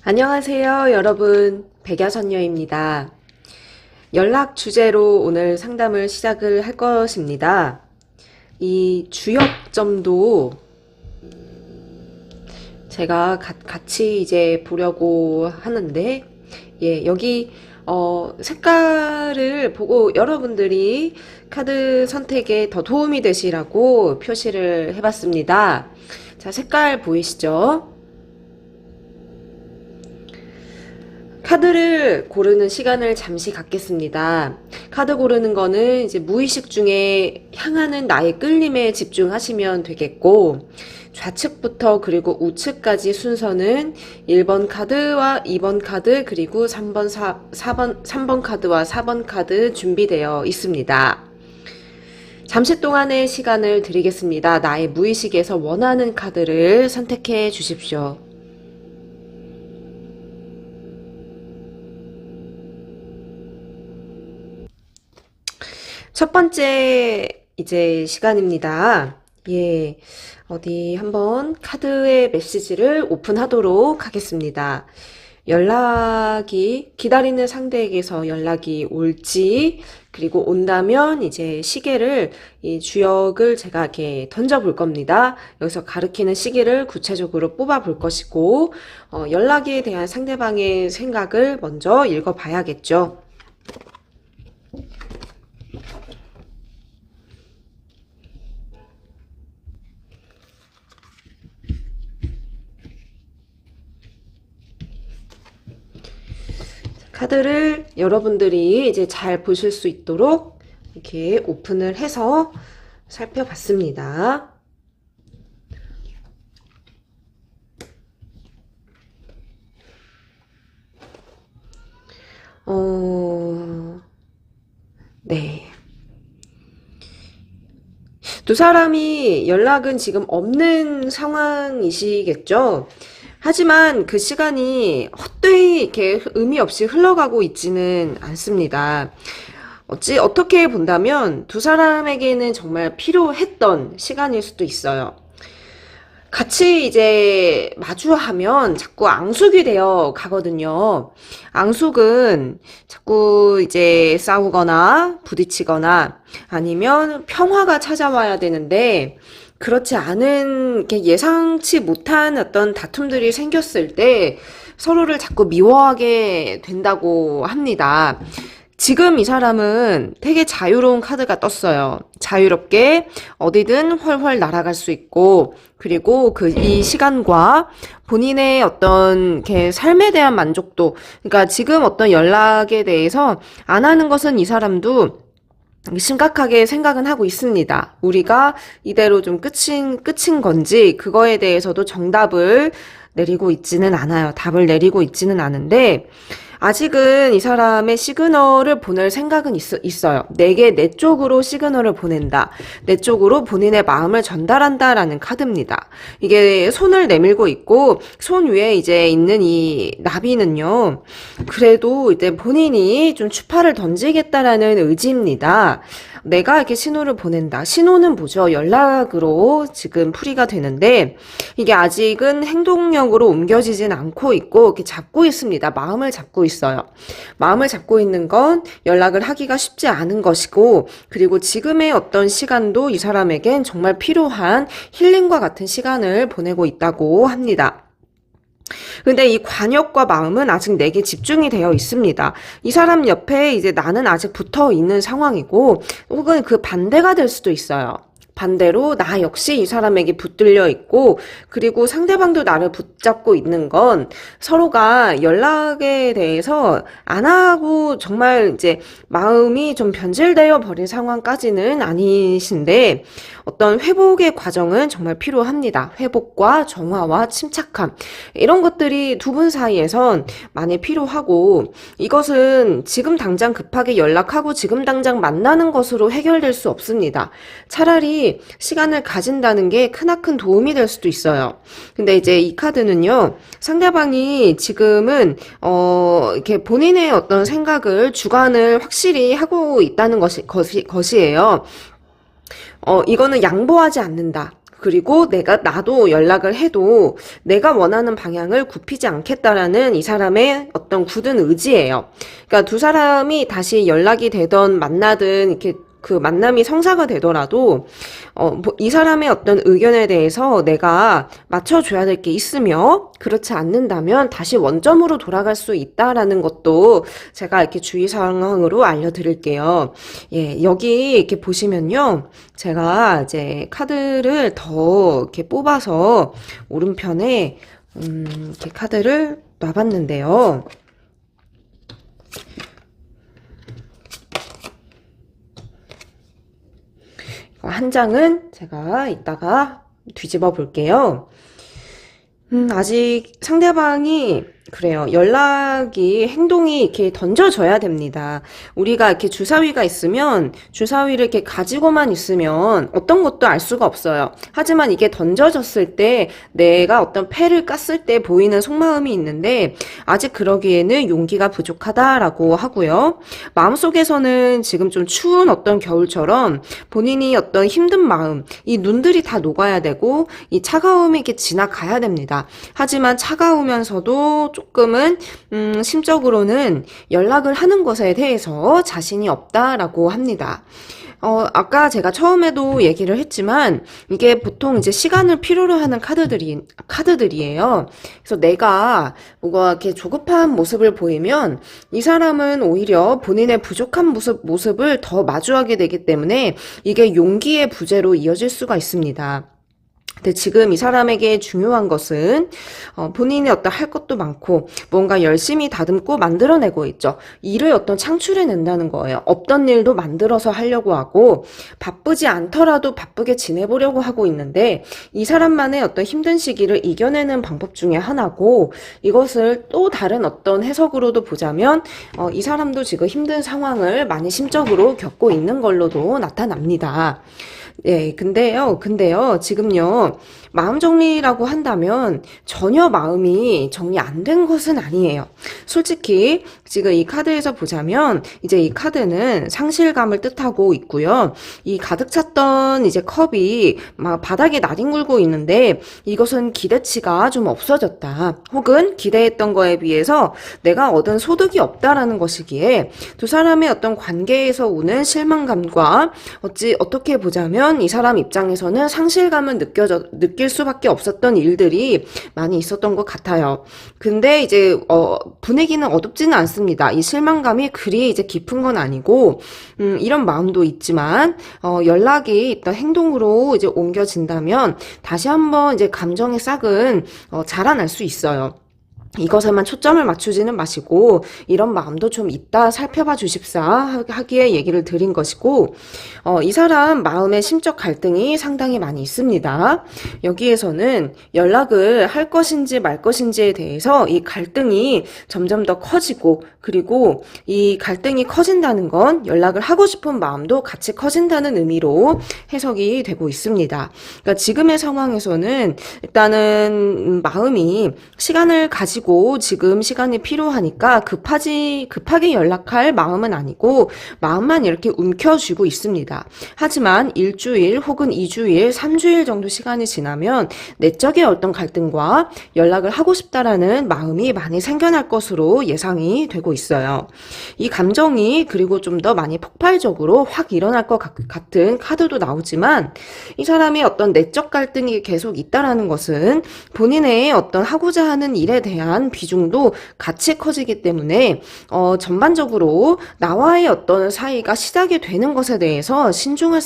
안녕하세요, 여러분. 백야선녀입니다. 연락 주제로 오늘 상담을 시작을 할 것입니다. 이 주역점도 제가 같이 이제 보려고 하는데, 여기 색깔을 보고 여러분들이 카드 선택에 더 도움이 되시라고 표시를 해봤습니다. 자, 색깔 보이시죠? 카드를 고르는 시간을 잠시 갖겠습니다. 카드 고르는 거는 이제 무의식 중에 향하는 나의 끌림에 집중하시면 되겠고, 좌측부터 그리고 우측까지 순서는 1번 카드와 2번 카드 그리고 3번 카드와 4번 카드 준비되어 있습니다. 잠시 동안의 시간을 드리겠습니다. 나의 무의식에서 원하는 카드를 선택해 주십시오. 첫 번째 이제 시간입니다. 어디 한번 카드의 메시지를 오픈하도록 하겠습니다. 연락이 기다리는 상대에게서 연락이 올지, 그리고 온다면 이제 시계를, 이 주역을 제가 이렇게 던져 볼 겁니다. 여기서 가리키는 시계를 구체적으로 뽑아 볼 것이고, 연락에 대한 상대방의 생각을 먼저 읽어 봐야겠죠. 카드를 여러분들이 이제 잘 보실 수 있도록 이렇게 오픈을 해서 살펴봤습니다. 네. 두 사람이 연락은 지금 없는 상황이시겠죠? 하지만 그 시간이 헛되이 이렇게 의미 없이 흘러가고 있지는 않습니다. 어떻게 본다면 두 사람에게는 정말 필요했던 시간일 수도 있어요. 같이 이제 마주하면 자꾸 앙숙이 되어 가거든요. 앙숙은 자꾸 이제 싸우거나 부딪히거나 아니면 평화가 찾아와야 되는데, 그렇지 않은, 예상치 못한 어떤 다툼들이 생겼을 때 서로를 자꾸 미워하게 된다고 합니다. 지금 이 사람은 되게 자유로운 카드가 떴어요. 자유롭게 어디든 훨훨 날아갈 수 있고, 그리고 이 시간과 본인의 어떤 삶에 대한 만족도, 그러니까 지금 어떤 연락에 대해서 안 하는 것은 이 사람도 심각하게 생각은 하고 있습니다. 우리가 이대로 좀 끝인 건지, 그거에 대해서도 정답을 내리고 있지는 않아요. 답을 내리고 있지는 않은데, 아직은 이 사람의 시그널을 보낼 생각은 있어요. 내게 내 쪽으로 시그널을 보낸다. 내 쪽으로 본인의 마음을 전달한다라는 카드입니다. 이게 손을 내밀고 있고, 손 위에 이제 있는 이 나비는요, 그래도 이제 본인이 좀 추파를 던지겠다라는 의지입니다. 내가 이렇게 신호를 보낸다. 신호는 뭐죠? 연락으로 지금 풀이가 되는데, 이게 아직은 행동력으로 옮겨지진 않고 있고, 이렇게 잡고 있습니다. 마음을 잡고 있어요. 마음을 잡고 있는 건 연락을 하기가 쉽지 않은 것이고, 그리고 지금의 어떤 시간도 이 사람에겐 정말 필요한 힐링과 같은 시간을 보내고 있다고 합니다. 근데 이 관역과 마음은 아직 내게 집중이 되어 있습니다. 이 사람 옆에 이제 나는 아직 붙어 있는 상황이고, 혹은 그 반대가 될 수도 있어요. 반대로 나 역시 이 사람에게 붙들려 있고, 그리고 상대방도 나를 붙잡고 있는 건 서로가 연락에 대해서 안 하고 정말 이제 마음이 좀 변질되어 버린 상황까지는 아니신데, 어떤 회복의 과정은 정말 필요합니다. 회복과 정화와 침착함, 이런 것들이 두 분 사이에선 많이 필요하고, 이것은 지금 당장 급하게 연락하고 지금 당장 만나는 것으로 해결될 수 없습니다. 차라리 시간을 가진다는 게 크나큰 도움이 될 수도 있어요. 근데 이제 이 카드는요, 상대방이 지금은 이렇게 본인의 어떤 생각을 주관을 확실히 하고 있다는 것이에요. 이거는 양보하지 않는다. 그리고 나도 연락을 해도 내가 원하는 방향을 굽히지 않겠다라는 이 사람의 어떤 굳은 의지예요. 그러니까 두 사람이 다시 연락이 되던 만나든 이렇게 그 만남이 성사가 되더라도 이 사람의 어떤 의견에 대해서 내가 맞춰줘야 될 게 있으며 그렇지 않는다면 다시 원점으로 돌아갈 수 있다라는 것도 제가 이렇게 주의사항으로 알려드릴게요. 예, 여기 이렇게 보시면요. 제가 이제 카드를 더 이렇게 뽑아서 오른편에 이렇게 카드를 놔봤는데요. 한 장은 제가 이따가 뒤집어 볼게요. 아직 상대방이 그래요. 행동이 이렇게 던져져야 됩니다. 우리가 이렇게 주사위가 있으면 주사위를 이렇게 가지고만 있으면 어떤 것도 알 수가 없어요. 하지만 이게 던져졌을 때 내가 어떤 패를 깠을 때 보이는 속마음이 있는데 아직 그러기에는 용기가 부족하다라고 하고요. 마음속에서는 지금 좀 추운 어떤 겨울처럼 본인이 어떤 힘든 마음, 이 눈들이 다 녹아야 되고 이 차가움이 이렇게 지나가야 됩니다. 하지만 차가우면서도 조금은 심적으로는 연락을 하는 것에 대해서 자신이 없다라고 합니다. 아까 제가 처음에도 얘기를 했지만 이게 보통 이제 시간을 필요로 하는 카드들이에요. 그래서 내가 뭐가 이렇게 조급한 모습을 보이면 이 사람은 오히려 본인의 부족한 모습을 더 마주하게 되기 때문에 이게 용기의 부재로 이어질 수가 있습니다. 근데 지금 이 사람에게 중요한 것은 본인이 어떤 할 것도 많고 뭔가 열심히 다듬고 만들어내고 있죠. 일을 어떤 창출해낸다는 거예요. 없던 일도 만들어서 하려고 하고 바쁘지 않더라도 바쁘게 지내보려고 하고 있는데 이 사람만의 어떤 힘든 시기를 이겨내는 방법 중에 하나고 이것을 또 다른 어떤 해석으로도 보자면 이 사람도 지금 힘든 상황을 많이 심적으로 겪고 있는 걸로도 나타납니다. 예, 근데요, 지금요, 마음 정리라고 한다면 전혀 마음이 정리 안 된 것은 아니에요. 솔직히 지금 이 카드에서 보자면 이제 이 카드는 상실감을 뜻하고 있고요. 이 가득 찼던 이제 컵이 막 바닥에 나뒹굴고 있는데 이것은 기대치가 좀 없어졌다. 혹은 기대했던 거에 비해서 내가 얻은 소득이 없다라는 것이기에 두 사람의 어떤 관계에서 오는 실망감과 어떻게 보자면 이 사람 입장에서는 상실감을 느낄 수밖에 없었던 일들이 많이 있었던 것 같아요. 근데 이제 분위기는 어둡지는 않습니다. 이 실망감이 그리 이제 깊은 건 아니고 이런 마음도 있지만 연락이 있던 행동으로 이제 옮겨진다면 다시 한번 이제 감정의 싹은 자라날 수 있어요. 이것에만 초점을 맞추지는 마시고 이런 마음도 좀 있다 살펴봐 주십사 하기에 얘기를 드린 것이고 이 사람 마음의 심적 갈등이 상당히 많이 있습니다. 여기에서는 연락을 할 것인지 말 것인지에 대해서 이 갈등이 점점 더 커지고 그리고 이 갈등이 커진다는 건 연락을 하고 싶은 마음도 같이 커진다는 의미로 해석이 되고 있습니다. 그러니까 지금의 상황에서는 일단은 마음이 시간을 가지고 지금 시간이 필요하니까 급하게 연락할 마음은 아니고 마음만 이렇게 움켜쥐고 있습니다. 하지만 일주일 혹은 2주일, 3주일 정도 시간이 지나면 내적의 어떤 갈등과 연락을 하고 싶다라는 마음이 많이 생겨날 것으로 예상이 되고 있어요. 이 감정이 그리고 좀 더 많이 폭발적으로 확 일어날 것 같은 카드도 나오지만 이 사람이 어떤 내적 갈등이 계속 있다라는 것은 본인의 어떤 하고자 하는 일에 대한 비중도 같이 커지기 때문에 전반적으로 나와의 어떤 사이가 시작이 되는 것에 대해서 신중할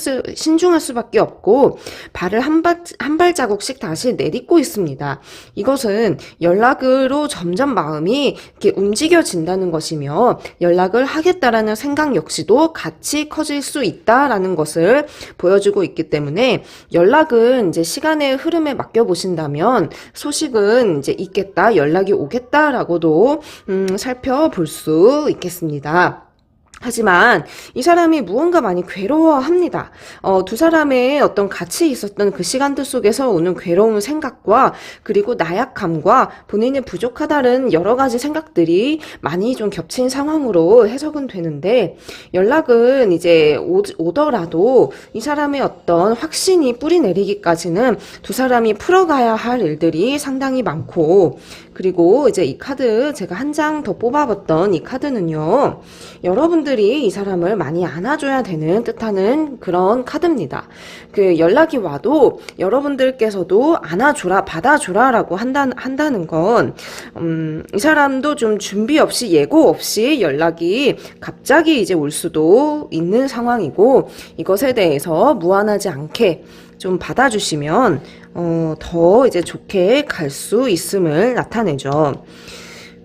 수밖에 없고 발을 한 발자국씩 다시 내딛고 있습니다. 이것은 연락으로 점점 마음이 이렇게 움직여진다는 것이며 연락을 하겠다라는 생각 역시도 같이 커질 수 있다라는 것을 보여주고 있기 때문에 연락은 이제 시간의 흐름에 맡겨보신다면 소식은 이제 있겠다, 연락이 오겠다라고도 살펴볼 수 있겠습니다. 하지만 이 사람이 무언가 많이 괴로워합니다. 두 사람의 어떤 같이 있었던 그 시간들 속에서 오는 괴로운 생각과 그리고 나약함과 본인이 부족하다는 여러 가지 생각들이 많이 좀 겹친 상황으로 해석은 되는데, 연락은 이제 오더라도 이 사람의 어떤 확신이 뿌리 내리기까지는 두 사람이 풀어가야 할 일들이 상당히 많고, 그리고 이제 이 카드 제가 한 장 더 뽑아봤던 이 카드는요, 여러분들이 이 사람을 많이 안아줘야 되는 뜻하는 그런 카드입니다. 그 연락이 와도 여러분들께서도 안아줘라, 받아줘라 라고 한다는 건, 이 사람도 좀 준비 없이, 예고 없이 연락이 갑자기 이제 올 수도 있는 상황이고, 이것에 대해서 무안하지 않게 좀 받아주시면 더 이제 좋게 갈 수 있음을 나타내죠.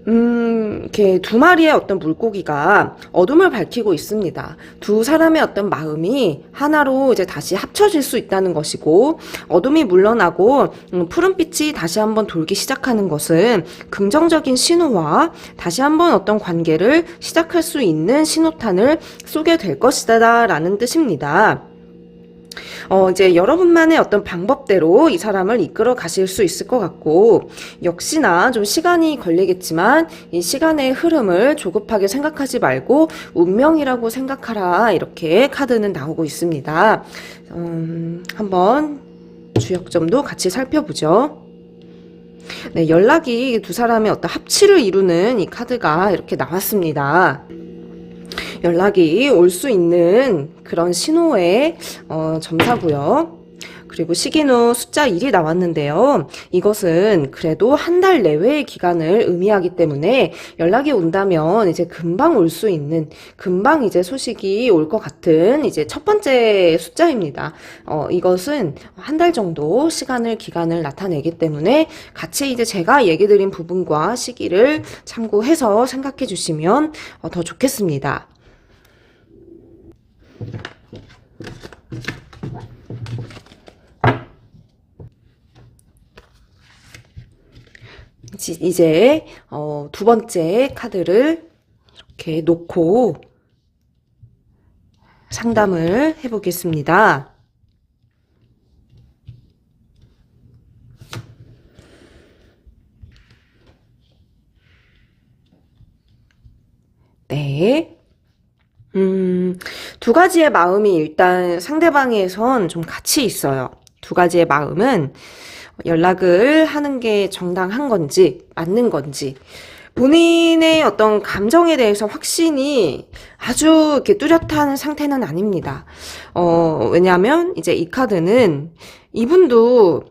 이렇게 두 마리의 어떤 물고기가 어둠을 밝히고 있습니다. 두 사람의 어떤 마음이 하나로 이제 다시 합쳐질 수 있다는 것이고, 어둠이 물러나고 푸른빛이 다시 한번 돌기 시작하는 것은 긍정적인 신호와 다시 한번 어떤 관계를 시작할 수 있는 신호탄을 쏘게 될 것이다 라는 뜻입니다. 이제 여러분만의 어떤 방법대로 이 사람을 이끌어 가실 수 있을 것 같고, 역시나 좀 시간이 걸리겠지만 이 시간의 흐름을 조급하게 생각하지 말고 운명이라고 생각하라, 이렇게 카드는 나오고 있습니다. 한번 주역점도 같이 살펴보죠. 네, 연락이 두 사람의 어떤 합치를 이루는 이 카드가 이렇게 나왔습니다. 연락이 올 수 있는 그런 신호의 점사고요. 그리고 시기는 숫자 1이 나왔는데요. 이것은 그래도 한 달 내외의 기간을 의미하기 때문에 연락이 온다면 이제 금방 올 수 있는, 금방 이제 소식이 올 것 같은 이제 첫 번째 숫자입니다. 이것은 한 달 정도 기간을 나타내기 때문에 같이 이제 제가 얘기 드린 부분과 시기를 참고해서 생각해 주시면 더 좋겠습니다. 이제 두 번째 카드를 이렇게 놓고 상담을 해보겠습니다. 네. 두 가지의 마음이 일단 상대방에선 좀 같이 있어요. 두 가지의 마음은 연락을 하는 게 정당한 건지, 맞는 건지, 본인의 어떤 감정에 대해서 확신이 아주 이렇게 뚜렷한 상태는 아닙니다. 왜냐하면 이제 이 카드는 이분도,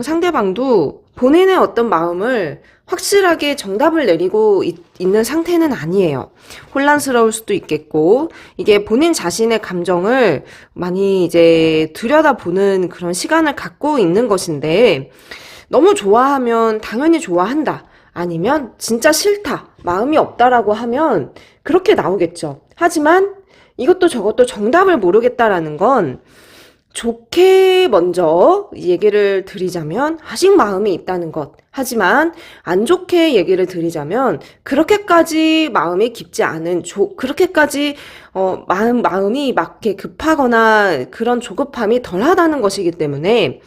상대방도 본인의 어떤 마음을 확실하게 정답을 내리고 있는 상태는 아니에요. 혼란스러울 수도 있겠고, 이게 본인 자신의 감정을 많이 이제 들여다보는 그런 시간을 갖고 있는 것인데, 너무 좋아하면 당연히 좋아한다, 아니면 진짜 싫다, 마음이 없다라고 하면 그렇게 나오겠죠. 하지만 이것도 저것도 정답을 모르겠다라는 건, 좋게 먼저 얘기를 드리자면 아직 마음이 있다는 것. 하지만 안 좋게 얘기를 드리자면 그렇게까지 마음이 깊지 않은, 그렇게까지 마음이 막 이렇게 급하거나 그런 조급함이 덜하다는 것이기 때문에,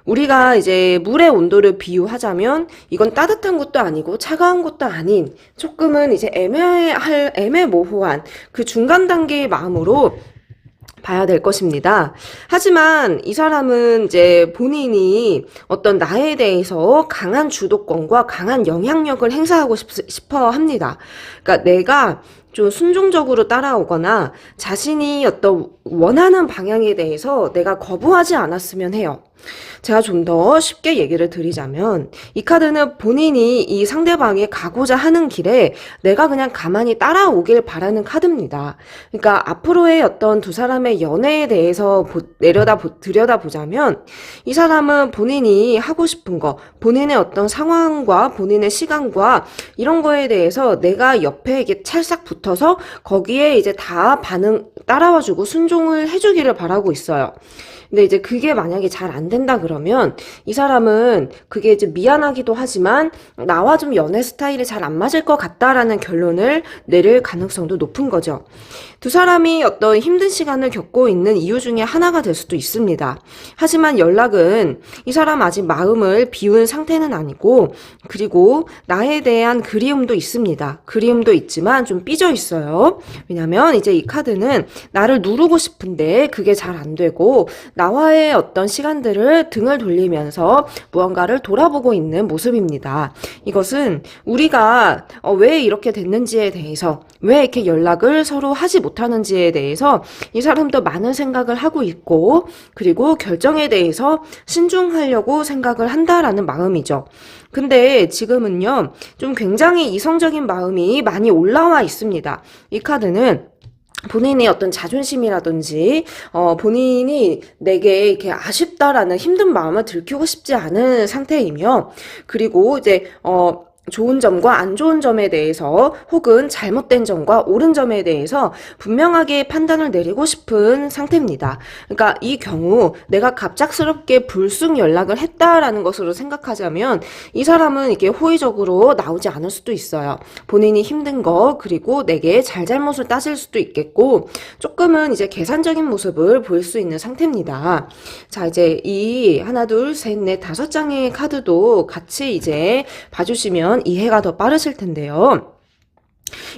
우리가 이제 물의 온도를 비유하자면 이건 따뜻한 것도 아니고 차가운 것도 아닌, 조금은 이제 애매모호한 그 중간 단계의 마음으로 봐야 될 것입니다. 하지만 이 사람은 이제 본인이 어떤 나에 대해서 강한 주도권과 강한 영향력을 행사하고 싶어 합니다. 그러니까 내가 좀 순종적으로 따라오거나 자신이 어떤 원하는 방향에 대해서 내가 거부하지 않았으면 해요. 제가 좀 더 쉽게 얘기를 드리자면, 이 카드는 본인이 이 상대방이 가고자 하는 길에 내가 그냥 가만히 따라오길 바라는 카드입니다. 그러니까 앞으로의 어떤 두 사람의 연애에 대해서 들여다보자면, 이 사람은 본인이 하고 싶은 거, 본인의 어떤 상황과 본인의 시간과 이런 거에 대해서 내가 옆에 이게 찰싹 붙어서 거기에 이제 다 따라와주고 순종을 해주기를 바라고 있어요. 근데 이제 그게 만약에 잘 안 된다 그러면 이 사람은 그게 이제 미안하기도 하지만 나와 좀 연애 스타일이 잘 안 맞을 것 같다라는 결론을 내릴 가능성도 높은 거죠. 두 사람이 어떤 힘든 시간을 겪고 있는 이유 중에 하나가 될 수도 있습니다. 하지만 연락은 이 사람 아직 마음을 비운 상태는 아니고, 그리고 나에 대한 그리움도 있습니다. 그리움도 있지만 좀 삐져 있어요. 왜냐면 이제 이 카드는 나를 누르고 싶은데 그게 잘 안 되고, 나와의 어떤 시간들을 등을 돌리면서 무언가를 돌아보고 있는 모습입니다. 이것은 우리가 왜 이렇게 됐는지에 대해서, 왜 이렇게 연락을 서로 하지 못하는지에 대해서 이 사람도 많은 생각을 하고 있고, 그리고 결정에 대해서 신중하려고 생각을 한다라는 마음이죠. 근데 지금은요, 좀 굉장히 이성적인 마음이 많이 올라와 있습니다. 이 카드는 본인의 어떤 자존심이라든지, 본인이 내게 이렇게 아쉽다라는 힘든 마음을 들키고 싶지 않은 상태이며, 그리고 이제, 좋은 점과 안 좋은 점에 대해서, 혹은 잘못된 점과 옳은 점에 대해서 분명하게 판단을 내리고 싶은 상태입니다. 그러니까 이 경우 내가 갑작스럽게 불쑥 연락을 했다라는 것으로 생각하자면 이 사람은 이게 호의적으로 나오지 않을 수도 있어요. 본인이 힘든 거, 그리고 내게 잘잘못을 따질 수도 있겠고, 조금은 이제 계산적인 모습을 보일 수 있는 상태입니다. 자, 이제 이 하나, 둘, 셋, 넷, 5장의 카드도 같이 이제 봐주시면 이해가 더 빠르실 텐데요.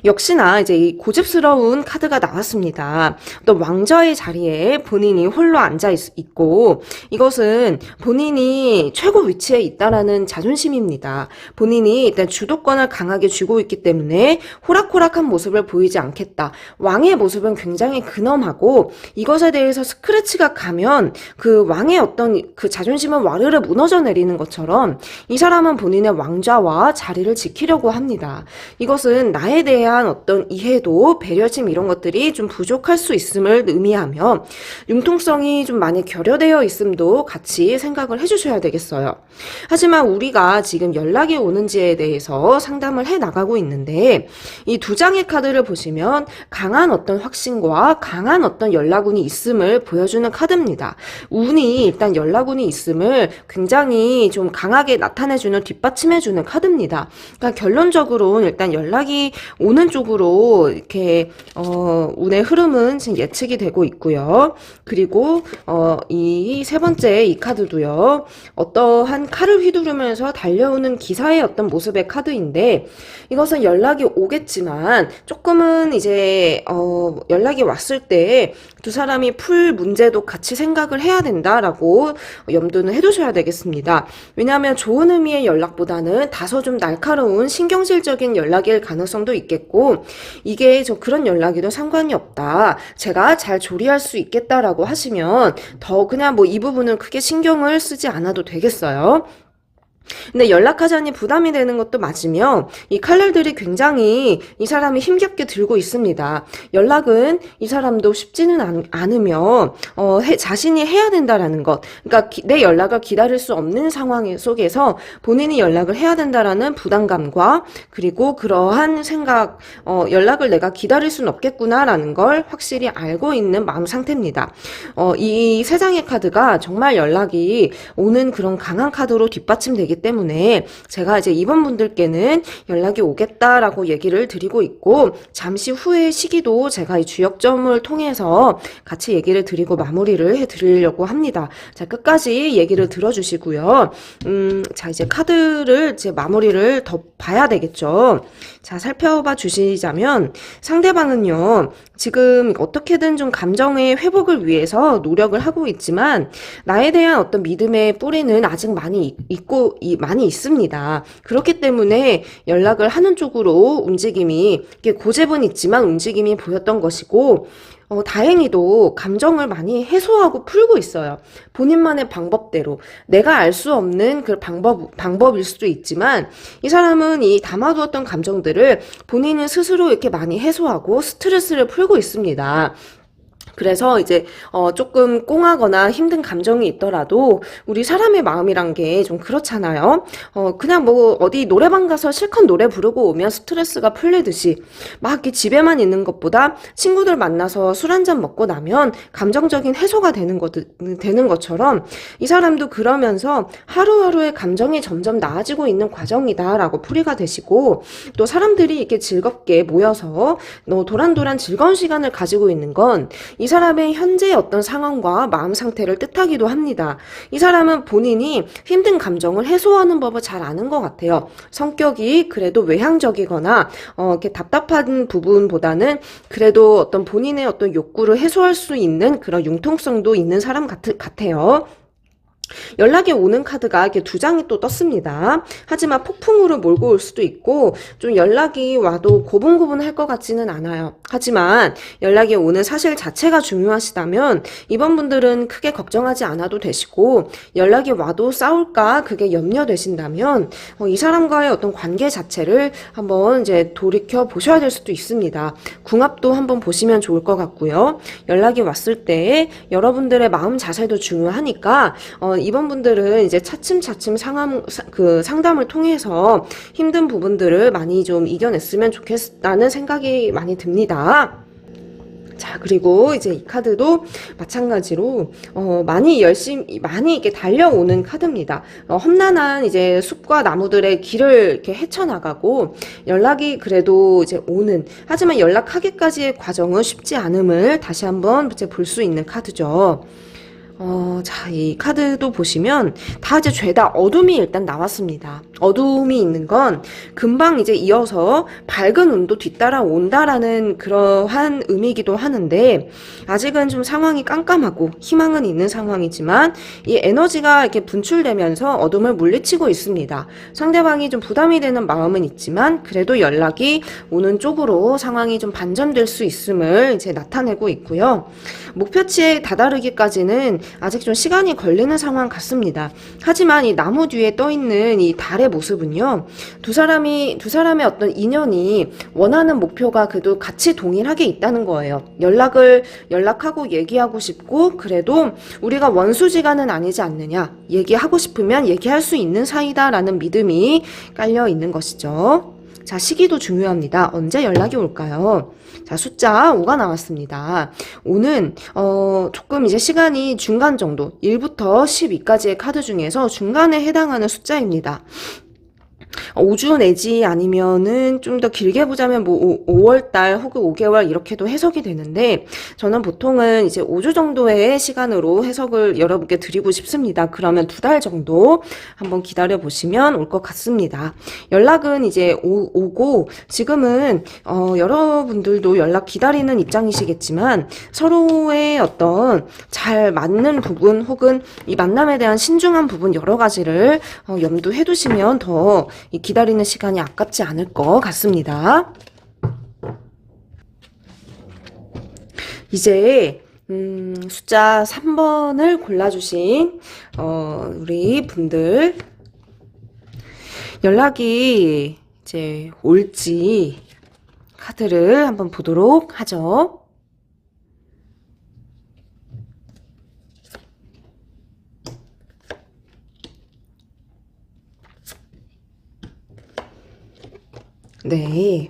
역시나 이제 이 고집스러운 카드가 나왔습니다. 또 왕좌의 자리에 본인이 홀로 앉아 있고, 이것은 본인이 최고 위치에 있다라는 자존심입니다. 본인이 일단 주도권을 강하게 쥐고 있기 때문에 호락호락한 모습을 보이지 않겠다. 왕의 모습은 굉장히 근엄하고, 이것에 대해서 스크래치가 가면 그 왕의 어떤 그 자존심은 와르르 무너져 내리는 것처럼 이 사람은 본인의 왕좌와 자리를 지키려고 합니다. 이것은 나에 대한 어떤 이해도, 배려심 이런 것들이 좀 부족할 수 있음을 의미하며 융통성이 좀 많이 결여되어 있음도 같이 생각을 해주셔야 되겠어요. 하지만 우리가 지금 연락이 오는지에 대해서 상담을 해 나가고 있는데, 이 두 장의 카드를 보시면 강한 어떤 확신과 강한 어떤 연락운이 있음을 보여주는 카드입니다. 운이 일단 연락운이 있음을 굉장히 좀 강하게 나타내주는, 뒷받침해주는 카드입니다. 그러니까 결론적으로는 일단 연락이 오는 쪽으로 이렇게 운의 흐름은 지금 예측이 되고 있고요. 그리고 이 세 번째 이 카드도요, 어떠한 칼을 휘두르면서 달려오는 기사의 어떤 모습의 카드인데, 이것은 연락이 오겠지만 조금은 이제 연락이 왔을 때 두 사람이 풀 문제도 같이 생각을 해야 된다라고 염두는 해두셔야 되겠습니다. 왜냐하면 좋은 의미의 연락보다는 다소 좀 날카로운 신경질적인 연락일 가능성도 있겠고, 이게 저 그런 연락에도 상관이 없다, 제가 잘 조리할 수 있겠다라고 하시면 더 그냥 뭐 이 부분은 크게 신경을 쓰지 않아도 되겠어요. 근데 연락하자니 부담이 되는 것도 맞으며, 이 칼날들이 굉장히 이 사람이 힘겹게 들고 있습니다. 연락은 이 사람도 쉽지는 않으며 자신이 해야 된다라는 것, 그러니까 내 연락을 기다릴 수 없는 상황 속에서 본인이 연락을 해야 된다라는 부담감과, 그리고 그러한 생각, 연락을 내가 기다릴 수는 없겠구나라는 걸 확실히 알고 있는 마음 상태입니다. 이 세 장의 카드가 정말 연락이 오는 그런 강한 카드로 뒷받침되기 때문에 제가 이제 이번 분들께는 연락이 오겠다라고 얘기를 드리고 있고, 잠시 후의 시기도 제가 이 주역점을 통해서 같이 얘기를 드리고 마무리를 해드리려고 합니다. 자, 끝까지 얘기를 들어주시고요. 자, 이제 카드를 이제 마무리를 더 봐야 되겠죠. 자, 살펴봐 주시자면 상대방은요, 지금 어떻게든 좀 감정의 회복을 위해서 노력을 하고 있지만 나에 대한 어떤 믿음의 뿌리는 아직 많이 있습니다. 그렇기 때문에 연락을 하는 쪽으로 움직임이, 고집은 있지만 움직임이 보였던 것이고, 다행히도 감정을 많이 해소하고 풀고 있어요. 본인만의 방법대로. 내가 알 수 없는 그 방법일 수도 있지만, 이 사람은 이 담아두었던 감정들을 본인은 스스로 이렇게 많이 해소하고 스트레스를 풀고 있습니다. 그래서 이제 조금 꽁하거나 힘든 감정이 있더라도 우리 사람의 마음이란 게 좀 그렇잖아요. 그냥 뭐 어디 노래방 가서 실컷 노래 부르고 오면 스트레스가 풀리듯이 막 이렇게 집에만 있는 것보다 친구들 만나서 술 한 잔 먹고 나면 감정적인 해소가 되는 것처럼 이 사람도 그러면서 하루하루의 감정이 점점 나아지고 있는 과정이다라고 풀이가 되시고, 또 사람들이 이렇게 즐겁게 모여서 도란도란 즐거운 시간을 가지고 있는 건 이 사람의 현재의 어떤 상황과 마음 상태를 뜻하기도 합니다. 이 사람은 본인이 힘든 감정을 해소하는 법을 잘 아는 것 같아요. 성격이 그래도 외향적이거나 이렇게 답답한 부분보다는 그래도 어떤 본인의 어떤 욕구를 해소할 수 있는 그런 융통성도 있는 사람 같아요. 연락이 오는 카드가 이렇게 두 장이 또 떴습니다. 하지만 폭풍으로 몰고 올 수도 있고 좀 연락이 와도 고분고분할 것 같지는 않아요. 하지만 연락이 오는 사실 자체가 중요하시다면 이번 분들은 크게 걱정하지 않아도 되시고, 연락이 와도 싸울까 그게 염려되신다면 이 사람과의 어떤 관계 자체를 한번 이제 돌이켜 보셔야 될 수도 있습니다. 궁합도 한번 보시면 좋을 것 같고요. 연락이 왔을 때 여러분들의 마음 자세도 중요하니까 이번 분들은 이제 차츰차츰 상담을 통해서 힘든 부분들을 많이 좀 이겨냈으면 좋겠다는 생각이 많이 듭니다. 자, 그리고 이제 이 카드도 마찬가지로 많이 이렇게 달려오는 카드입니다. 험난한 이제 숲과 나무들의 길을 이렇게 헤쳐나가고 연락이 그래도 이제 오는, 하지만 연락하기까지의 과정은 쉽지 않음을 다시 한번 이제 볼 수 있는 카드죠. 자, 이 카드도 보시면 다 이제 죄다 어둠이 일단 나왔습니다. 어둠이 있는 건 금방 이제 이어서 밝은 운도 뒤따라 온다라는 그러한 의미이기도 하는데, 아직은 좀 상황이 깜깜하고 희망은 있는 상황이지만 이 에너지가 이렇게 분출되면서 어둠을 물리치고 있습니다. 상대방이 좀 부담이 되는 마음은 있지만 그래도 연락이 오는 쪽으로 상황이 좀 반전될 수 있음을 이제 나타내고 있고요. 목표치에 다다르기까지는 아직 좀 시간이 걸리는 상황 같습니다. 하지만 이 나무 뒤에 떠 있는 이 달의 모습은요, 두 사람의 어떤 인연이 원하는 목표가 그래도 같이 동일하게 있다는 거예요. 연락하고 얘기하고 싶고 그래도 우리가 원수지간은 아니지 않느냐, 얘기하고 싶으면 얘기할 수 있는 사이다라는 믿음이 깔려 있는 것이죠. 자, 시기도 중요합니다. 언제 연락이 올까요? 자, 숫자 5가 나왔습니다. 5는 조금 이제 시간이 중간 정도, 1부터 12까지의 카드 중에서 중간에 해당하는 숫자입니다. 5주 내지 아니면은 좀 더 길게 보자면 뭐 5월달 혹은 5개월 이렇게도 해석이 되는데, 저는 보통은 이제 5주 정도의 시간으로 해석을 여러분께 드리고 싶습니다. 그러면 2달 정도 한번 기다려 보시면 올 것 같습니다. 연락은 이제 오고, 지금은 여러분들도 연락 기다리는 입장이시겠지만 서로의 어떤 잘 맞는 부분 혹은 이 만남에 대한 신중한 부분 여러 가지를 염두해 두시면 더 이 기다리는 시간이 아깝지 않을 것 같습니다. 이제 숫자 3번을 골라주신 우리 분들, 연락이 이제 올지 카드를 한번 보도록 하죠. 네.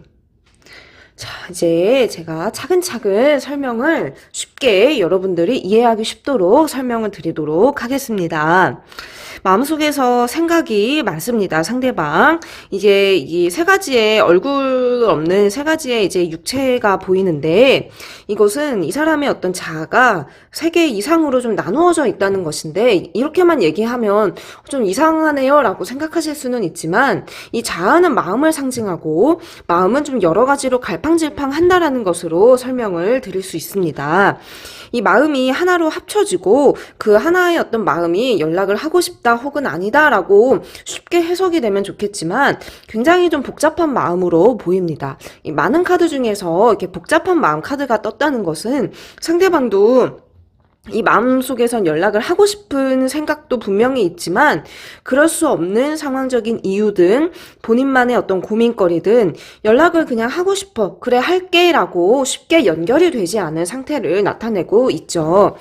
자, 이제 제가 차근차근 설명을 쉽게 여러분들이 이해하기 쉽도록 설명을 드리도록 하겠습니다. 마음속에서 생각이 많습니다. 상대방. 이제 이 세 가지의 얼굴 없는 세 가지의 이제 육체가 보이는데, 이것은 이 사람의 어떤 자아가 3개 이상으로 좀 나누어져 있다는 것인데, 이렇게만 얘기하면 좀 이상하네요 라고 생각하실 수는 있지만, 이 자아는 마음을 상징하고 마음은 좀 여러 가지로 갈팡질팡 한다라는 것으로 설명을 드릴 수 있습니다. 이 마음이 하나로 합쳐지고 그 하나의 어떤 마음이 연락을 하고 싶다 혹은 아니다라고 쉽게 해석이 되면 좋겠지만 굉장히 좀 복잡한 마음으로 보입니다. 이 많은 카드 중에서 이렇게 복잡한 마음 카드가 떴다는 것은 상대방도 이 마음속에선 연락을 하고 싶은 생각도 분명히 있지만 그럴 수 없는 상황적인 이유든 본인만의 어떤 고민거리든 연락을 그냥 하고 싶어, 그래 할게 라고 쉽게 연결이 되지 않은 상태를 나타내고 있죠.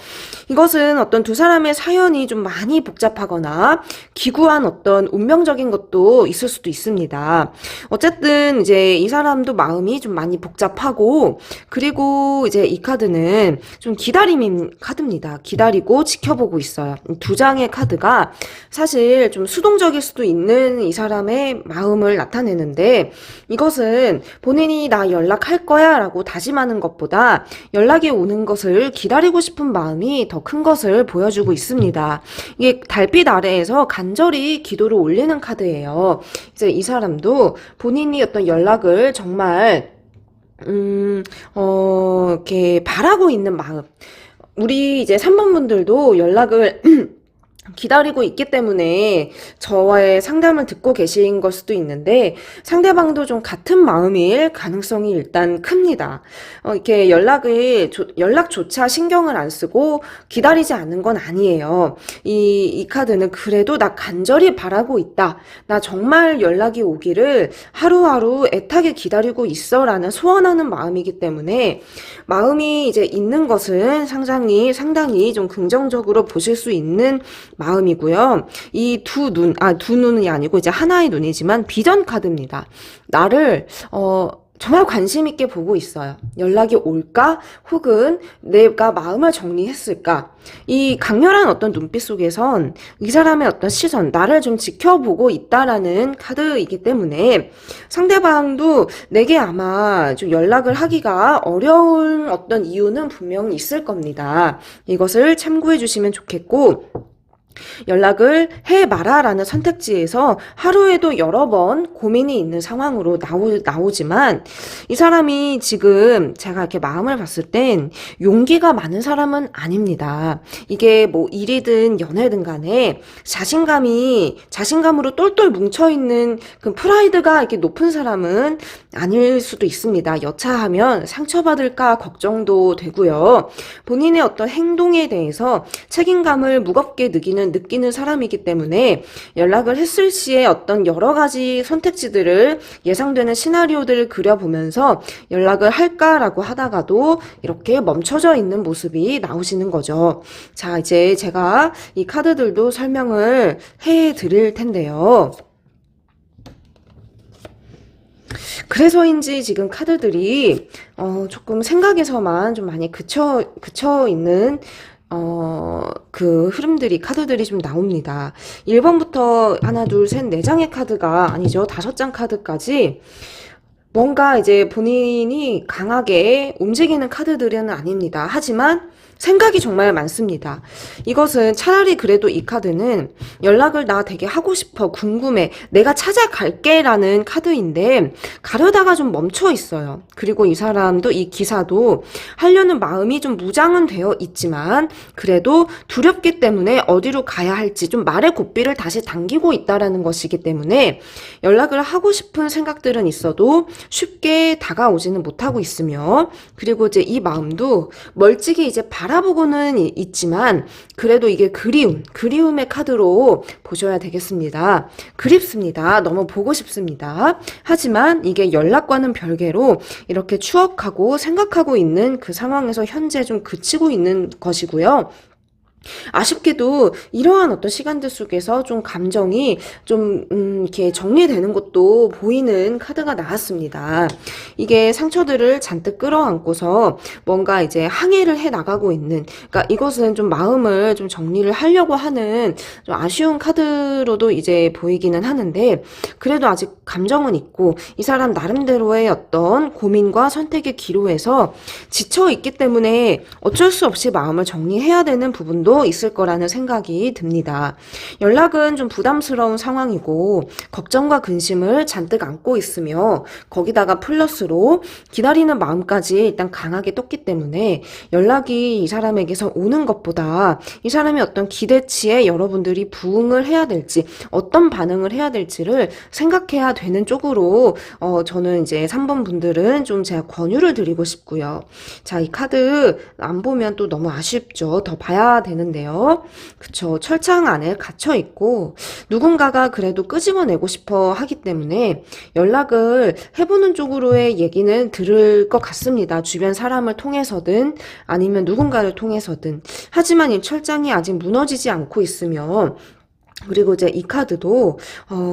이것은 어떤 두 사람의 사연이 좀 많이 복잡하거나 기구한 어떤 운명적인 것도 있을 수도 있습니다. 어쨌든 이제 이 사람도 마음이 좀 많이 복잡하고, 그리고 이제 이 카드는 좀 기다림인 카드입니다. 기다리고 지켜보고 있어요. 두 장의 카드가 사실 좀 수동적일 수도 있는 이 사람의 마음을 나타내는데, 이것은 본인이 나 연락할 거야 라고 다짐하는 것보다 연락이 오는 것을 기다리고 싶은 마음이 더 큰 것을 보여주고 있습니다. 이게 달빛 아래에서 간절히 기도를 올리는 카드예요. 이제 이 사람도 본인이 어떤 연락을 정말 이렇게 바라고 있는 마음. 우리 이제 3번 분들도 연락을 기다리고 있기 때문에 저와의 상담을 듣고 계신 걸 수도 있는데, 상대방도 좀 같은 마음일 가능성이 일단 큽니다. 이렇게 연락조차 신경을 안 쓰고 기다리지 않는 건 아니에요. 이 카드는 그래도 나 간절히 바라고 있다, 나 정말 연락이 오기를 하루하루 애타게 기다리고 있어 라는 소원하는 마음이기 때문에, 마음이 이제 있는 것은 상당히 좀 긍정적으로 보실 수 있는 마음이고요. 이 두 눈이 아니고 이제 하나의 눈이지만 비전 카드입니다. 나를 정말 관심 있게 보고 있어요. 연락이 올까? 혹은 내가 마음을 정리했을까? 이 강렬한 어떤 눈빛 속에선 이 사람의 어떤 시선, 나를 좀 지켜보고 있다라는 카드이기 때문에 상대방도 내게 아마 좀 연락을 하기가 어려운 어떤 이유는 분명히 있을 겁니다. 이것을 참고해 주시면 좋겠고, 연락을 해마라 라는 선택지에서 하루에도 여러 번 고민이 있는 상황으로 나오지만, 이 사람이 지금 제가 이렇게 마음을 봤을 땐 용기가 많은 사람은 아닙니다. 이게 뭐 일이든 연애든 간에 자신감으로 똘똘 뭉쳐있는 그 프라이드가 이렇게 높은 사람은 아닐 수도 있습니다. 여차하면 상처받을까 걱정도 되고요. 본인의 어떤 행동에 대해서 책임감을 무겁게 느끼는 사람이기 때문에 연락을 했을 시에 어떤 여러 가지 선택지들을, 예상되는 시나리오들을 그려보면서 연락을 할까라고 하다가도 이렇게 멈춰져 있는 모습이 나오시는 거죠. 자, 이제 제가 이 카드들도 설명을 해 드릴 텐데요. 그래서인지 지금 카드들이 조금 생각에서만 좀 많이 그쳐 있는 그 흐름들이, 카드들이 좀 나옵니다. 1번부터 하나, 둘, 셋, 4장의 카드가 아니죠. 5장 카드까지 뭔가 이제 본인이 강하게 움직이는 카드들은 아닙니다. 하지만 생각이 정말 많습니다. 이것은 차라리 그래도 이 카드는 연락을 나 되게 하고 싶어, 궁금해, 내가 찾아갈게 라는 카드인데 가려다가 좀 멈춰 있어요. 그리고 이 사람도, 이 기사도 하려는 마음이 좀 무장은 되어 있지만 그래도 두렵기 때문에 어디로 가야 할지 좀 말의 고삐를 다시 당기고 있다라는 것이기 때문에 연락을 하고 싶은 생각들은 있어도 쉽게 다가오지는 못하고 있으며, 그리고 이제 이 마음도 멀찍이 이제 바라보고는 있지만 그래도 이게 그리움의 카드로 보셔야 되겠습니다. 그립습니다. 너무 보고 싶습니다. 하지만 이게 연락과는 별개로 이렇게 추억하고 생각하고 있는 그 상황에서 현재 좀 그치고 있는 것이고요. 아쉽게도 이러한 어떤 시간들 속에서 좀 감정이 좀 이렇게 정리되는 것도 보이는 카드가 나왔습니다. 이게 상처들을 잔뜩 끌어안고서 뭔가 이제 항해를 해 나가고 있는, 그러니까 이것은 좀 마음을 좀 정리를 하려고 하는 좀 아쉬운 카드로도 이제 보이기는 하는데, 그래도 아직 감정은 있고 이 사람 나름대로의 어떤 고민과 선택의 기로에서 지쳐 있기 때문에 어쩔 수 없이 마음을 정리해야 되는 부분도 수도 있을 거라는 생각이 듭니다. 연락은 좀 부담스러운 상황이고 걱정과 근심을 잔뜩 안고 있으며 거기다가 플러스로 기다리는 마음까지 일단 강하게 떴기 때문에 연락이 이 사람에게서 오는 것보다 이 사람의 어떤 기대치에 여러분들이 부응을 해야 될지 어떤 반응을 해야 될지를 생각해야 되는 쪽으로 저는 이제 3번 분들은 좀 제가 권유를 드리고 싶고요. 자, 이 카드 안 보면 또 너무 아쉽죠. 더 봐야 되는데요. 그쵸. 철창 안에 갇혀 있고 누군가가 그래도 끄집어내고 싶어 하기 때문에 연락을 해보는 쪽으로의 얘기는 들을 것 같습니다. 주변 사람을 통해서든 아니면 누군가를 통해서든. 하지만 이 철장이 아직 무너지지 않고 있으면 그리고 이제 이 카드도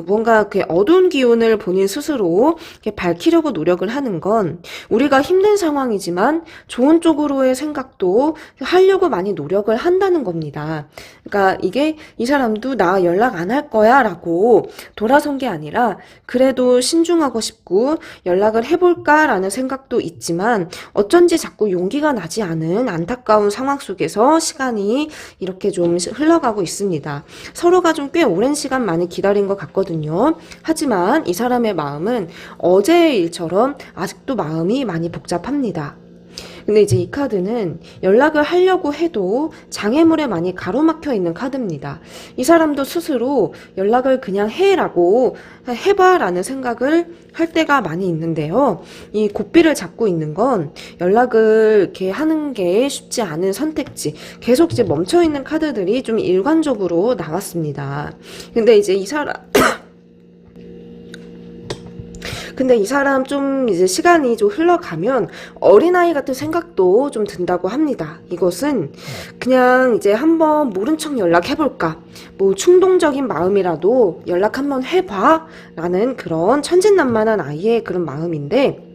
뭔가 이렇게 어두운 기운을 본인 스스로 이렇게 밝히려고 노력을 하는 건 우리가 힘든 상황이지만 좋은 쪽으로의 생각도 하려고 많이 노력을 한다는 겁니다. 그러니까 이게 이 사람도 나 연락 안 할 거야 라고 돌아선 게 아니라 그래도 신중하고 싶고 연락을 해볼까라는 생각도 있지만 어쩐지 자꾸 용기가 나지 않은 안타까운 상황 속에서 시간이 이렇게 좀 흘러가고 있습니다. 서로가 좀 꽤 오랜 시간 많이 기다린 것 같거든요. 하지만 이 사람의 마음은 어제의 일처럼 아직도 마음이 많이 복잡합니다. 근데 이제 이 카드는 연락을 하려고 해도 장애물에 많이 가로막혀 있는 카드입니다. 이 사람도 스스로 연락을 그냥 해라고 해봐라는 생각을 할 때가 많이 있는데요. 이 고삐를 잡고 있는 건 연락을 이렇게 하는 게 쉽지 않은 선택지, 계속 이제 멈춰있는 카드들이 좀 일관적으로 나왔습니다. 근데 이제 이 사람 근데 이 사람 좀 이제 시간이 좀 흘러가면 어린아이 같은 생각도 좀 든다고 합니다. 이것은 그냥 이제 한번 모른 척 연락해볼까, 뭐 충동적인 마음이라도 연락 한번 해봐 라는 그런 천진난만한 아이의 그런 마음인데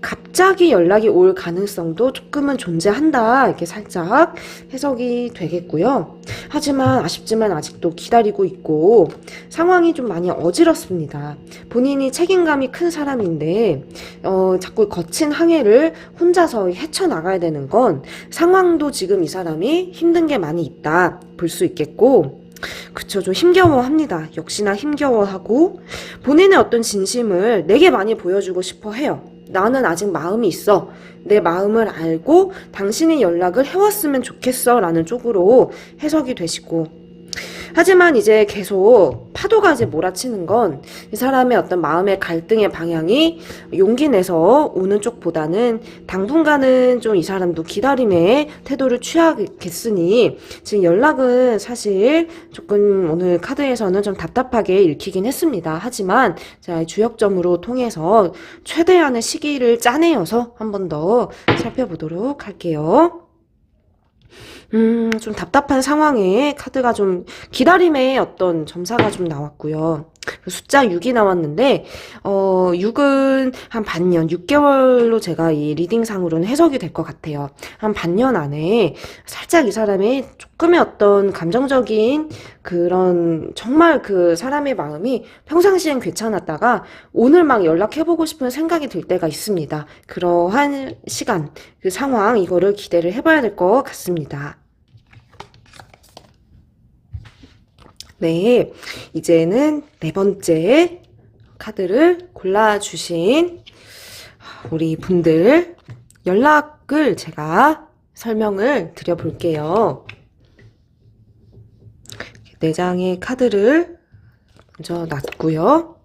갑자기 연락이 올 가능성도 조금은 존재한다 이렇게 살짝 해석이 되겠고요. 하지만 아쉽지만 아직도 기다리고 있고 상황이 좀 많이 어지럽습니다. 본인이 책임감이 큰 사람인데 자꾸 거친 항해를 혼자서 헤쳐나가야 되는 건 상황도 지금 이 사람이 힘든 게 많이 있다 볼 수 있겠고 그쵸, 좀 힘겨워합니다. 역시나 힘겨워하고 본인의 어떤 진심을 내게 많이 보여주고 싶어 해요. 나는 아직 마음이 있어. 내 마음을 알고 당신이 연락을 해왔으면 좋겠어 라는 쪽으로 해석이 되시고 하지만 이제 계속 파도가 이제 몰아치는 건 이 사람의 어떤 마음의 갈등의 방향이 용기 내서 오는 쪽보다는 당분간은 좀 이 사람도 기다림의 태도를 취하겠으니 지금 연락은 사실 조금 오늘 카드에서는 좀 답답하게 읽히긴 했습니다. 하지만 자, 주역점으로 통해서 최대한의 시기를 짜내어서 한 번 더 살펴보도록 할게요. 좀 답답한 상황에 카드가 좀 기다림의 어떤 점사가 좀 나왔고요. 숫자 6이 나왔는데 6은 한 반년, 6개월로 제가 이 리딩상으로는 해석이 될 것 같아요. 한 반년 안에 살짝 이 사람의 조금의 어떤 감정적인 그런 정말 그 사람의 마음이 평상시엔 괜찮았다가 오늘 막 연락해보고 싶은 생각이 들 때가 있습니다. 그러한 시간, 그 상황 이거를 기대를 해봐야 될 것 같습니다. 네, 이제는 네 번째 카드를 골라주신 우리 분들 연락을 제가 설명을 드려볼게요. 네 장의 카드를 먼저 놨고요.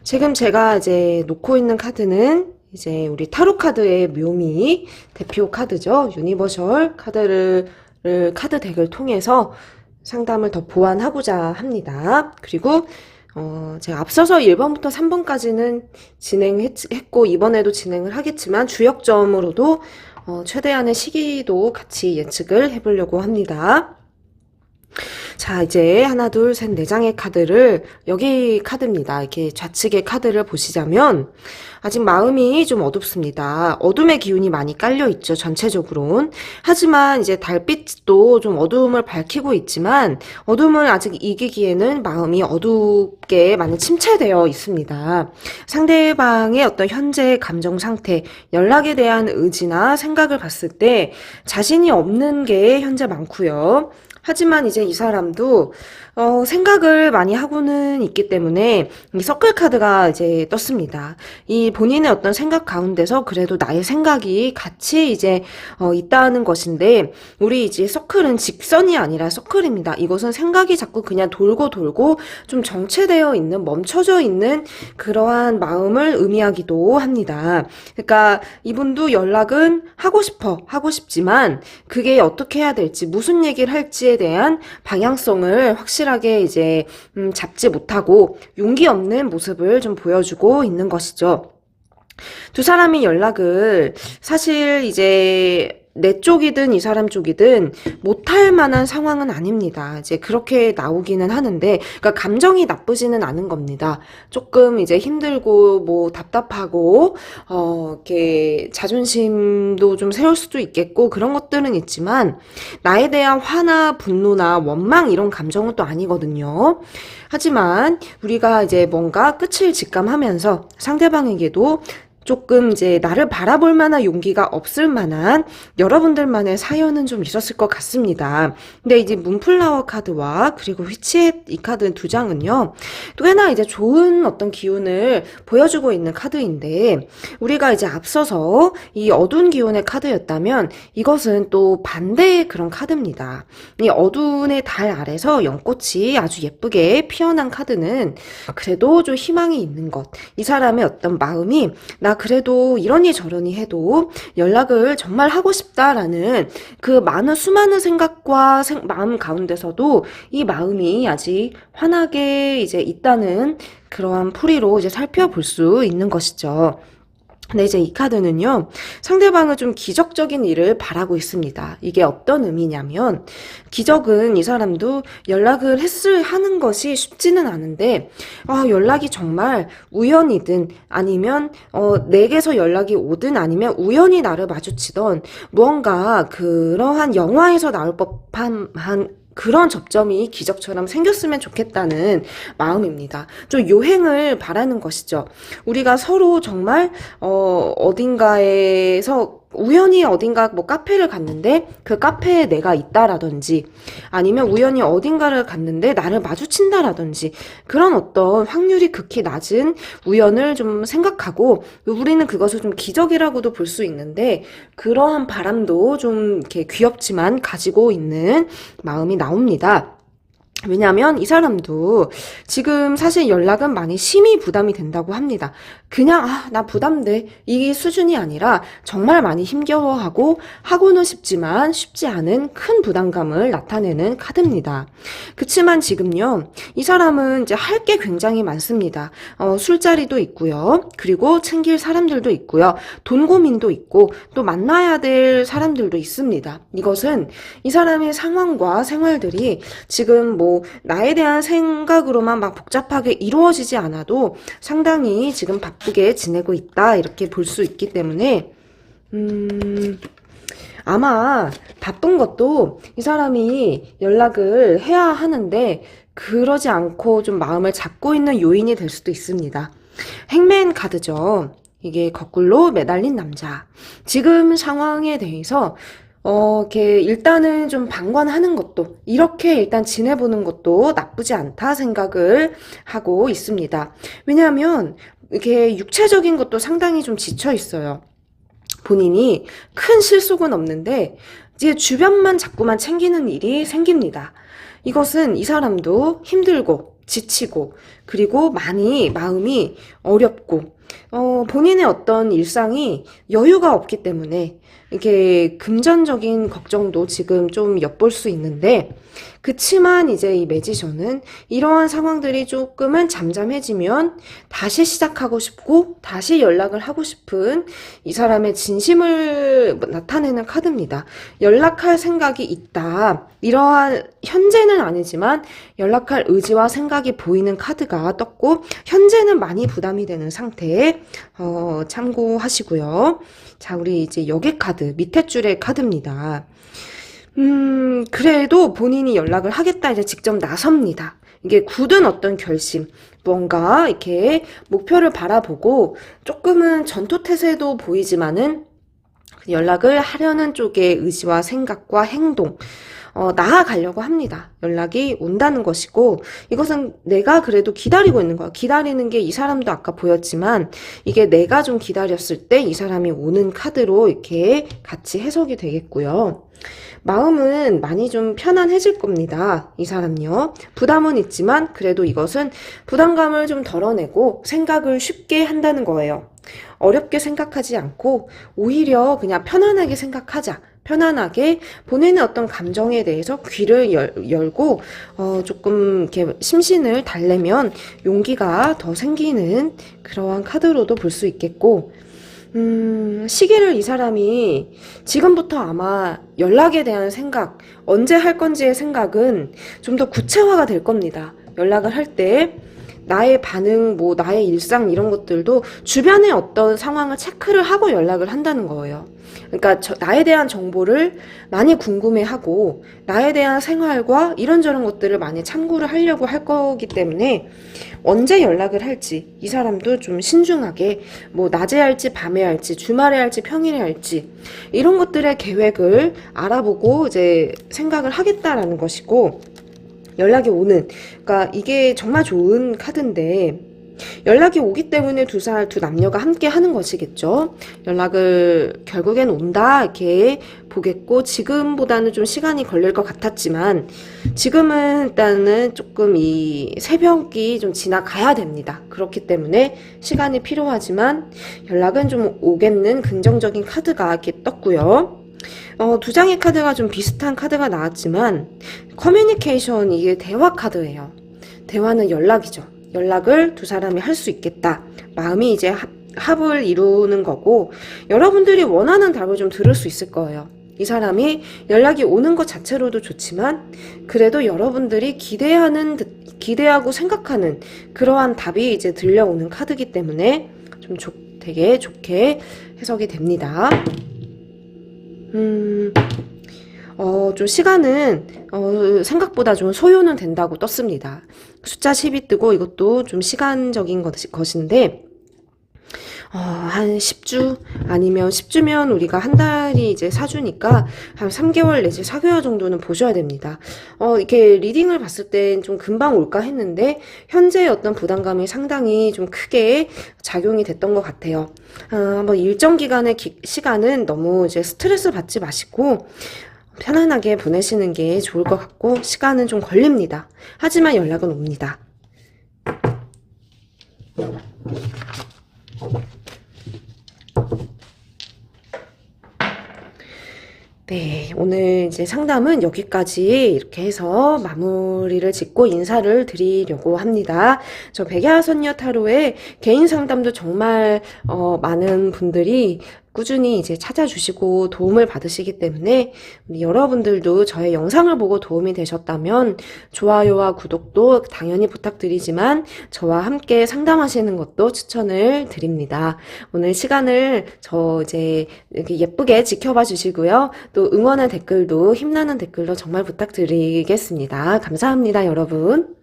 지금 제가 이제 놓고 있는 카드는 이제 우리 타로 카드의 묘미 대표 카드죠. 유니버셜 카드 덱을 통해서 상담을 더 보완하고자 합니다. 그리고 제가 앞서서 1번부터 3번까지는 진행했고 이번에도 진행을 하겠지만 주역점으로도 최대한의 시기도 같이 예측을 해보려고 합니다. 자, 이제 하나, 둘, 셋, 네 장의 카드를, 여기 카드입니다. 이렇게 좌측의 카드를 보시자면, 아직 마음이 좀 어둡습니다. 어둠의 기운이 많이 깔려 있죠, 전체적으로는. 하지만 이제 달빛도 좀 어둠을 밝히고 있지만, 어둠을 아직 이기기에는 마음이 어둡게 많이 침체되어 있습니다. 상대방의 어떤 현재 감정 상태, 연락에 대한 의지나 생각을 봤을 때 자신이 없는 게 현재 많고요. 하지만 이제 이 사람도 생각을 많이 하고는 있기 때문에 이 서클 카드가 이제 떴습니다. 이 본인의 어떤 생각 가운데서 그래도 나의 생각이 같이 이제 있다는 것인데, 우리 이제 서클은 직선이 아니라 서클입니다. 이것은 생각이 자꾸 그냥 돌고 돌고 좀 정체되어 있는, 멈춰져 있는 그러한 마음을 의미하기도 합니다. 그러니까 이분도 연락은 하고 싶지만 그게 어떻게 해야 될지, 무슨 얘기를 할지에 대한 방향성을 확실하게 이제 잡지 못하고 용기 없는 모습을 좀 보여주고 있는 것이죠. 두 사람이 연락을 사실 이제 내 쪽이든 이 사람 쪽이든 못할 만한 상황은 아닙니다. 이제 그렇게 나오기는 하는데, 그러니까 감정이 나쁘지는 않은 겁니다. 조금 이제 힘들고 뭐 답답하고 이렇게 자존심도 좀 세울 수도 있겠고 그런 것들은 있지만, 나에 대한 화나 분노나 원망 이런 감정은 또 아니거든요. 하지만 우리가 이제 뭔가 끝을 직감하면서 상대방에게도 조금 이제 나를 바라볼 만한 용기가 없을 만한 여러분들만의 사연은 좀 있었을 것 같습니다. 근데 이제 문플라워 카드와 그리고 휘치의 이 카드 두 장은요, 또 하나 이제 좋은 어떤 기운을 보여주고 있는 카드인데, 우리가 이제 앞서서 이 어두운 기운의 카드였다면 이것은 또 반대의 그런 카드입니다. 이 어두운의 달 아래서 연꽃이 아주 예쁘게 피어난 카드는 그래도 좀 희망이 있는 것, 이 사람의 어떤 마음이 나 그래도 이러니 저러니 해도 연락을 정말 하고 싶다라는 그 많은 수많은 생각과 마음 가운데서도 이 마음이 아직 환하게 이제 있다는 그러한 풀이로 이제 살펴볼 수 있는 것이죠. 근데 이제 이 카드는요, 상대방은 좀 기적적인 일을 바라고 있습니다. 이게 어떤 의미냐면, 기적은 이 사람도 연락을 하는 것이 쉽지는 않은데, 연락이 정말 우연이든 아니면 내게서 연락이 오든 아니면 우연히 나를 마주치던 무언가 그러한 영화에서 나올 법한 그런 접점이 기적처럼 생겼으면 좋겠다는 마음입니다. 좀 요행을 바라는 것이죠. 우리가 서로 정말 어딘가에서 우연히 어딘가 뭐 카페를 갔는데 그 카페에 내가 있다라든지, 아니면 우연히 어딘가를 갔는데 나를 마주친다라든지, 그런 어떤 확률이 극히 낮은 우연을 좀 생각하고 우리는 그것을 좀 기적이라고도 볼 수 있는데, 그러한 바람도 좀 이렇게 귀엽지만 가지고 있는 마음이 나옵니다. 왜냐면 이 사람도 지금 사실 연락은 많이 심히 부담이 된다고 합니다. 그냥 나 부담돼 이 수준이 아니라 정말 많이 힘겨워하고 하고는 싶지만 쉽지 않은 큰 부담감을 나타내는 카드입니다. 그치만 지금요, 이 사람은 이제 할 게 굉장히 많습니다. 술자리도 있고요, 그리고 챙길 사람들도 있고요, 돈 고민도 있고 또 만나야 될 사람들도 있습니다. 이것은 이 사람의 상황과 생활들이 지금 뭐 나에 대한 생각으로만 막 복잡하게 이루어지지 않아도 상당히 지금 바쁘게 지내고 있다, 이렇게 볼 수 있기 때문에 아마 바쁜 것도 이 사람이 연락을 해야 하는데 그러지 않고 좀 마음을 잡고 있는 요인이 될 수도 있습니다. 행맨 카드죠. 이게 거꾸로 매달린 남자. 지금 상황에 대해서 이렇게 일단은 좀 방관하는 것도, 이렇게 일단 지내보는 것도 나쁘지 않다 생각을 하고 있습니다. 왜냐하면 이렇게 육체적인 것도 상당히 좀 지쳐 있어요. 본인이 큰 실속은 없는데 이제 주변만 자꾸만 챙기는 일이 생깁니다. 이것은 이 사람도 힘들고 지치고 그리고 많이 마음이 어렵고 본인의 어떤 일상이 여유가 없기 때문에 이게 금전적인 걱정도 지금 좀 엿볼 수 있는데, 그치만 이제 이 매지션은 이러한 상황들이 조금은 잠잠해지면 다시 시작하고 싶고 다시 연락을 하고 싶은 이 사람의 진심을 나타내는 카드입니다. 연락할 생각이 있다. 이러한 현재는 아니지만 연락할 의지와 생각이 보이는 카드가 떴고, 현재는 많이 부담이 되는 상태에 참고하시고요. 자, 우리 이제 여객 카드, 밑에 줄의 카드입니다. 그래도 본인이 연락을 하겠다 이제 직접 나섭니다. 이게 굳은 어떤 결심, 뭔가 이렇게 목표를 바라보고 조금은 전투태세도 보이지만은 연락을 하려는 쪽의 의지와 생각과 행동, 나아가려고 합니다. 연락이 온다는 것이고, 이것은 내가 그래도 기다리고 있는 거야. 기다리는 게 이 사람도 아까 보였지만, 이게 내가 좀 기다렸을 때 이 사람이 오는 카드로 이렇게 같이 해석이 되겠고요. 마음은 많이 좀 편안해질 겁니다. 이 사람요. 부담은 있지만 그래도 이것은 부담감을 좀 덜어내고 생각을 쉽게 한다는 거예요. 어렵게 생각하지 않고 오히려 그냥 편안하게 생각하자. 편안하게 본인의 어떤 감정에 대해서 귀를 열고 조금 이렇게 심신을 달래면 용기가 더 생기는 그러한 카드로도 볼 수 있겠고, 시기를 이 사람이 지금부터 아마 연락에 대한 생각, 언제 할 건지의 생각은 좀 더 구체화가 될 겁니다. 연락을 할 때 나의 반응, 뭐 나의 일상 이런 것들도 주변의 어떤 상황을 체크를 하고 연락을 한다는 거예요. 그러니까 나에 대한 정보를 많이 궁금해하고 나에 대한 생활과 이런저런 것들을 많이 참고를 하려고 할 거기 때문에 언제 연락을 할지 이 사람도 좀 신중하게 뭐 낮에 할지 밤에 할지 주말에 할지 평일에 할지 이런 것들의 계획을 알아보고 이제 생각을 하겠다라는 것이고, 연락이 오는, 그러니까 이게 정말 좋은 카드인데 연락이 오기 때문에 두 남녀가 함께 하는 것이겠죠. 연락을 결국엔 온다 이렇게 보겠고, 지금보다는 좀 시간이 걸릴 것 같았지만 지금은 일단은 조금 이 새벽이 좀 지나가야 됩니다. 그렇기 때문에 시간이 필요하지만 연락은 좀 오겠는 긍정적인 카드가 이렇게 떴고요. 두 장의 카드가 좀 비슷한 카드가 나왔지만 커뮤니케이션, 이게 대화 카드예요. 대화는 연락이죠. 연락을 두 사람이 할 수 있겠다. 마음이 이제 합을 이루는 거고, 여러분들이 원하는 답을 좀 들을 수 있을 거예요. 이 사람이 연락이 오는 것 자체로도 좋지만 그래도 여러분들이 기대하고 생각하는 그러한 답이 이제 들려오는 카드이기 때문에 좀 되게 좋게 해석이 됩니다. 좀 시간은 생각보다 좀 소요는 된다고 떴습니다. 숫자 10이 뜨고 이것도 좀 시간적인 것인데 한 10주 아니면 10주면 우리가 한 달이 이제 4주니까 한 3개월 내지 4개월 정도는 보셔야 됩니다. 이렇게 리딩을 봤을 땐 좀 금방 올까 했는데 현재 어떤 부담감이 상당히 좀 크게 작용이 됐던 것 같아요. 한번 일정 기간의 시간은 너무 이제 스트레스 받지 마시고 편안하게 보내시는 게 좋을 것 같고, 시간은 좀 걸립니다. 하지만 연락은 옵니다. 네, 오늘 이제 상담은 여기까지 이렇게 해서 마무리를 짓고 인사를 드리려고 합니다. 저 백야선녀 타로의 개인 상담도 정말 많은 분들이 꾸준히 이제 찾아주시고 도움을 받으시기 때문에 우리 여러분들도 저의 영상을 보고 도움이 되셨다면 좋아요와 구독도 당연히 부탁드리지만 저와 함께 상담하시는 것도 추천을 드립니다. 오늘 시간을 이제 이렇게 예쁘게 지켜봐 주시고요. 또 응원의 댓글도, 힘나는 댓글도 정말 부탁드리겠습니다. 감사합니다, 여러분.